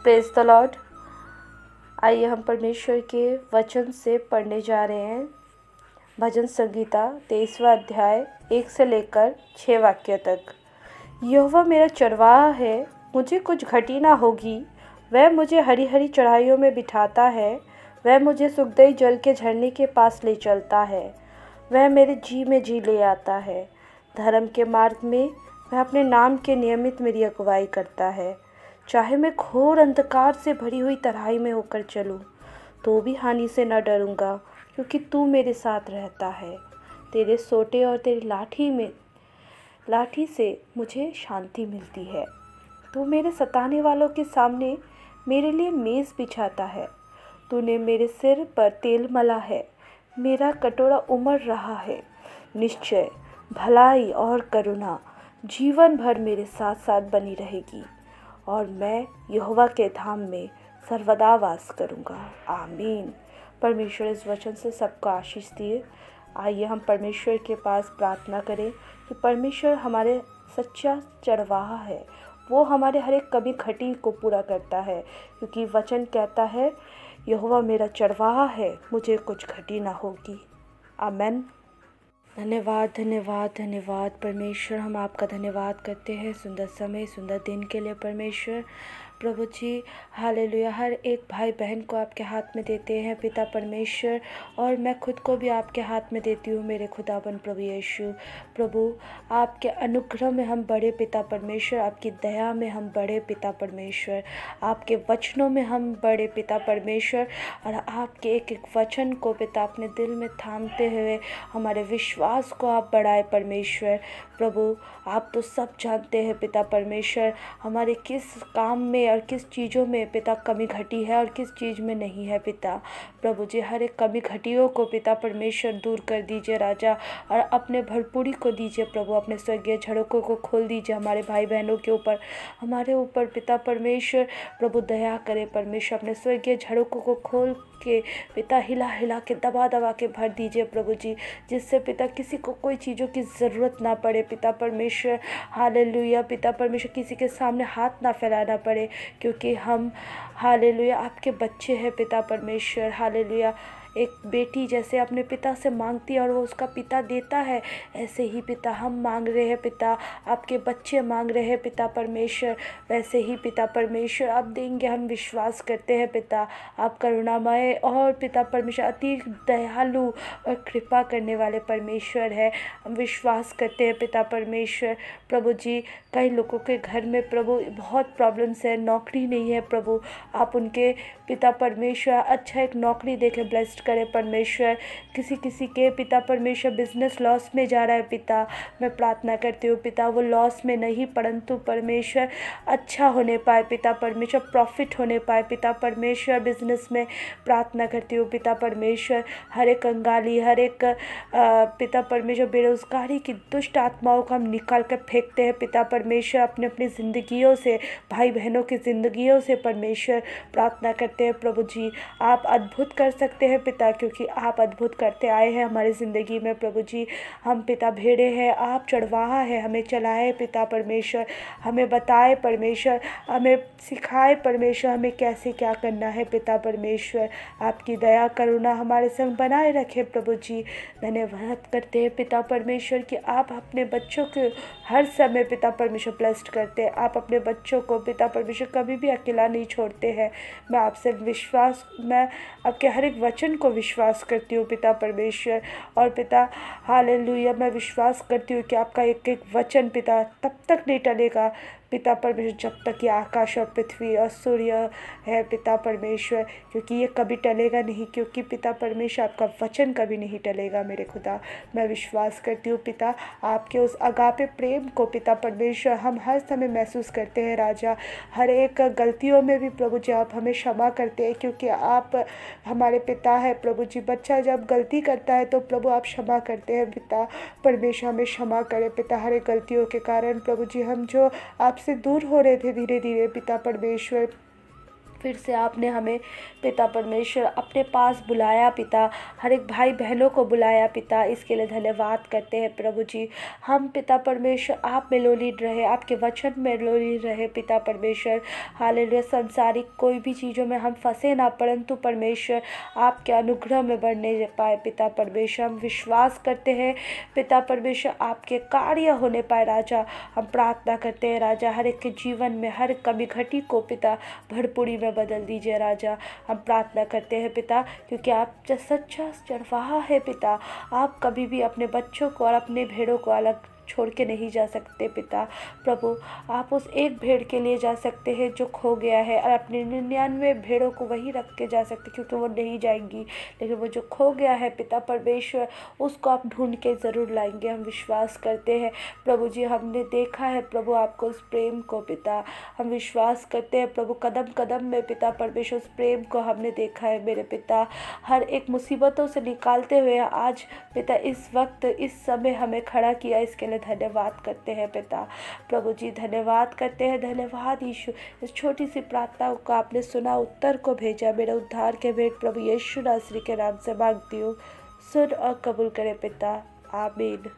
Praise the Lord. आइए हम परमेश्वर के वचन से पढ़ने जा रहे हैं। भजन संगीता 23वां अध्याय 1 से लेकर 6 वाक्य तक। यहोवा मेरा चरवाहा है, मुझे कुछ घटी ना होगी। वह मुझे हरी हरी चढ़ाइयों में बिठाता है, वह मुझे सुखदाई जल के झरने के पास ले चलता है। वह मेरे जी में जी ले आता है। धर्म के मार्ग में वह अपने नाम के नियमित मेरी अगुवाई करता है। चाहे मैं घोर अंधकार से भरी हुई तराई में होकर चलूं, तो भी हानि से न डरूंगा, क्योंकि तू मेरे साथ रहता है। तेरे सोटे और तेरी लाठी से मुझे शांति मिलती है। तू मेरे सताने वालों के सामने मेरे लिए मेज़ बिछाता है। तूने मेरे सिर पर तेल मला है, मेरा कटोरा उमड़ रहा है। निश्चय भलाई और करुणा जीवन भर मेरे साथ साथ बनी रहेगी, और मैं यहोवा के धाम में सर्वदा वास करूँगा। आमीन। परमेश्वर इस वचन से सबको आशीष दिए। आइए हम परमेश्वर के पास प्रार्थना करें कि परमेश्वर हमारे सच्चा चरवाहा है। वो हमारे हर एक कमी घटी को पूरा करता है, क्योंकि वचन कहता है यहोवा मेरा चरवाहा है, मुझे कुछ घटी ना होगी। आमीन। धन्यवाद धन्यवाद धन्यवाद परमेश्वर, हम आपका धन्यवाद करते हैं सुंदर समय सुंदर दिन के लिए। परमेश्वर प्रभु जी हालेलुया, हर एक भाई बहन को आपके हाथ में देते हैं पिता परमेश्वर, और मैं खुद को भी आपके हाथ में देती हूँ मेरे खुदाबन प्रभु यीशु। प्रभु आपके अनुग्रह में हम बड़े पिता परमेश्वर, आपकी दया में हम बड़े पिता परमेश्वर, आपके वचनों में हम बड़े पिता परमेश्वर, और आपके एक एक वचन को पिता अपने दिल में थामते हुए हमारे विश्वास को आप बढ़ाए परमेश्वर। प्रभु आप तो सब जानते हैं पिता परमेश्वर, हमारे किस काम में और किस चीज़ों में पिता कमी घटी है और किस चीज़ में नहीं है पिता। प्रभु जी हर एक कमी घटियों को पिता परमेश्वर दूर कर दीजिए राजा, और अपने भरपूरी को दीजिए प्रभु। अपने स्वर्गीय झड़कों को खोल दीजिए हमारे भाई बहनों के ऊपर, हमारे ऊपर पिता परमेश्वर। प्रभु दया करे परमेश्वर, अपने स्वर्गीय झड़कों को खोल के पिता हिला हिला के दबा दबा के भर दीजिए प्रभु जी, जिससे पिता किसी को कोई चीज़ों की ज़रूरत ना पड़े पिता परमेश्वर। हालेलुया पिता परमेश्वर, किसी के सामने हाथ ना फैलाना पड़े, क्योंकि हम हालेलुया आपके बच्चे हैं पिता परमेश्वर। हालेलुया, एक बेटी जैसे अपने पिता से मांगती है और वो उसका पिता देता है, ऐसे ही पिता हम मांग रहे हैं पिता, आपके बच्चे मांग रहे हैं पिता परमेश्वर, वैसे ही पिता परमेश्वर आप देंगे। हम विश्वास करते हैं पिता, आप करुणामय और पिता परमेश्वर अति दयालु और कृपा करने वाले परमेश्वर है। हम विश्वास करते हैं पिता परमेश्वर। प्रभु जी कई लोगों के घर में प्रभु बहुत प्रॉब्लम्स है, नौकरी नहीं है प्रभु, आप उनके पिता परमेश्वर अच्छा एक नौकरी देके ब्लेस्ड करे परमेश्वर। किसी के पिता परमेश्वर बिजनेस लॉस में जा रहा है पिता, मैं प्रार्थना करती हूँ पिता वो लॉस में नहीं परंतु परमेश्वर अच्छा होने पाए पिता परमेश्वर, प्रॉफिट होने पाए पिता परमेश्वर बिजनेस में। प्रार्थना करती हूँ पिता परमेश्वर, हर एक कंगाली, हर एक पिता परमेश्वर बेरोजगारी की दुष्ट आत्माओं को हम निकाल कर फेंकते हैं पिता परमेश्वर अपने अपनी ज़िंदगियों से, भाई बहनों की ज़िंदगियों से परमेश्वर। प्रार्थना करते हैं प्रभु जी आप अद्भुत कर सकते हैं पिता, क्योंकि आप अद्भुत करते आए हैं हमारी ज़िंदगी में प्रभु जी। हम पिता भेड़े हैं, आप चढ़वाहा है, हमें चलाए पिता परमेश्वर, हमें बताए परमेश्वर, हमें सिखाए परमेश्वर हमें कैसे क्या करना है पिता परमेश्वर। आपकी दया करुणा हमारे संग बनाए रखे प्रभु जी। धन्यवाद करते हैं पिता परमेश्वर कि आप अपने बच्चों को हर समय पिता परमेश्वर ब्लेस्ड करते हैं, आप अपने बच्चों को पिता परमेश्वर कभी भी अकेला नहीं छोड़ते हैं। मैं आपसे विश्वास, मैं आपके हर एक वचन को विश्वास करती हूँ पिता परमेश्वर, और पिता हालेलुया मैं विश्वास करती हूँ कि आपका एक एक वचन पिता तब तक नहीं टलेगा पिता परमेश्वर जब तक ये आकाश और पृथ्वी और सूर्य है पिता परमेश्वर, क्योंकि ये कभी टलेगा नहीं, क्योंकि पिता परमेश्वर आपका वचन कभी नहीं टलेगा मेरे खुदा। मैं विश्वास करती हूँ पिता आपके उस अगापे प्रेम को पिता परमेश्वर हम हर समय महसूस करते हैं राजा। हर एक गलतियों में भी प्रभु जी आप हमें क्षमा करते हैं, क्योंकि आप हमारे पिता है प्रभु जी। बच्चा जब गलती करता है तो प्रभु आप क्षमा करते हैं पिता परमेश्वर, हमें क्षमा करें पिता हर एक गलतियों के कारण प्रभु जी, हम जो आपसे दूर हो रहे थे धीरे धीरे पिता परमेश्वर, फिर से आपने हमें पिता परमेश्वर अपने पास बुलाया पिता, हर एक भाई बहनों को बुलाया पिता, इसके लिए धन्यवाद करते हैं प्रभु जी। हम पिता परमेश्वर आप में लोलीन रहे, आपके वचन में लोलीन रहे पिता परमेश्वर। हालेलुया। संसारिक कोई भी चीज़ों में हम फंसे ना, परंतु परमेश्वर आपके अनुग्रह में बढ़ने पाए पिता परमेश्वर। हम विश्वास करते हैं पिता परमेश्वर आपके कार्य होने पाए राजा। हम प्रार्थना करते हैं राजा, हर एक के जीवन में हर कमी घटी को पिता भरपूरी में बदल दीजिए राजा। हम प्रार्थना करते हैं पिता, क्योंकि आप जो सच्चा चरवाहा है पिता, आप कभी भी अपने बच्चों को और अपने भेड़ों को अलग छोड़ के नहीं जा सकते पिता। प्रभु आप उस एक भेड़ के लिए जा सकते हैं जो खो गया है, और अपने 99 भेड़ों को वहीं रख के जा सकते, क्योंकि वो नहीं जाएंगी, लेकिन वो जो खो गया है पिता परमेश्वर उसको आप ढूंढ के ज़रूर लाएंगे। हम विश्वास करते हैं प्रभु जी, हमने देखा है प्रभु आपको उस प्रेम को पिता। हम विश्वास करते हैं प्रभु, कदम कदम में पिता परमेश्वर उस प्रेम को हमने देखा है मेरे पिता। हर एक मुसीबतों से निकालते हुए आज पिता इस वक्त इस समय हमें खड़ा किया, इसके लिए धन्यवाद करते हैं पिता। प्रभु जी धन्यवाद करते हैं, धन्यवाद यीशु। इस छोटी सी प्रार्थना को आपने सुना, उत्तर को भेजा, मेरे उद्धार के भेंट प्रभु यीशु नासरी के नाम से मांगती हूँ, सुन और कबूल करे पिता, आमीन।